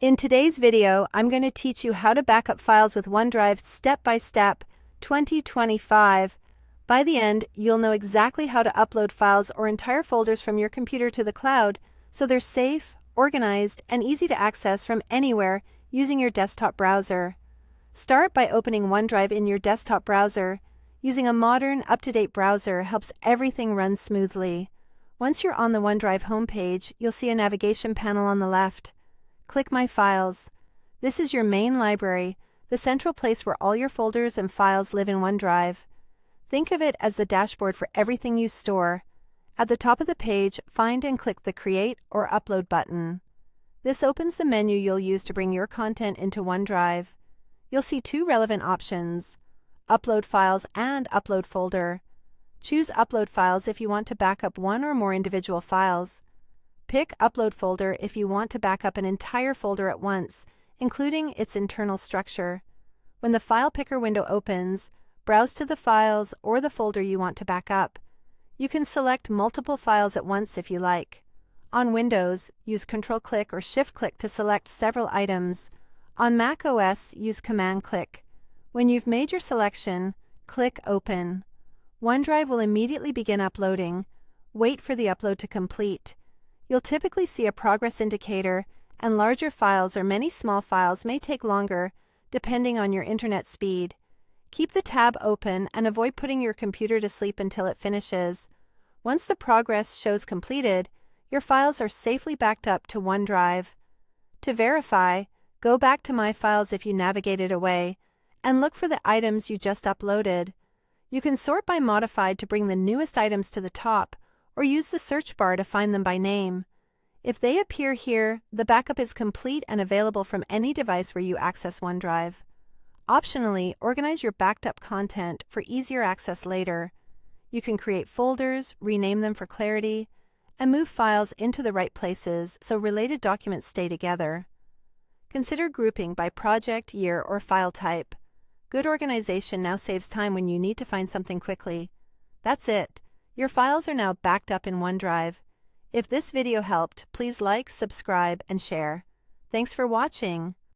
In today's video, I'm going to teach you how to back up files with OneDrive step by step, 2025. By the end, you'll know exactly how to upload files or entire folders from your computer to the cloud, so they're safe, organized, and easy to access from anywhere using your desktop browser. Start by opening OneDrive in your desktop browser. Using a modern, up-to-date browser helps everything run smoothly. Once you're on the OneDrive homepage, you'll see a navigation panel on the left. Click My Files. This is your main library, the central place where all your folders and files live in OneDrive. Think of it as the dashboard for everything you store. At the top of the page, find and click the Create or Upload button. This opens the menu you'll use to bring your content into OneDrive. You'll see two relevant options: Upload Files and Upload Folder. Choose Upload Files if you want to back up one or more individual files. Pick Upload Folder if you want to back up an entire folder at once, including its internal structure. When the File Picker window opens, browse to the files or the folder you want to back up. You can select multiple files at once if you like. On Windows, use Control-click or Shift-click to select several items. On Mac OS, use Command-click. When you've made your selection, click Open. OneDrive will immediately begin uploading. Wait for the upload to complete. You'll typically see a progress indicator, and larger files or many small files may take longer, depending on your internet speed. Keep the tab open and avoid putting your computer to sleep until it finishes. Once the progress shows completed, your files are safely backed up to OneDrive. To verify, go back to My Files if you navigated away, and look for the items you just uploaded. You can sort by modified to bring the newest items to the top, or use the search bar to find them by name. If they appear here, the backup is complete and available from any device where you access OneDrive. Optionally, organize your backed up content for easier access later. You can create folders, rename them for clarity, and move files into the right places so related documents stay together. Consider grouping by project, year, or file type. Good organization now saves time when you need to find something quickly. That's it. Your files are now backed up in OneDrive. If this video helped, please like, subscribe, and share. Thanks for watching.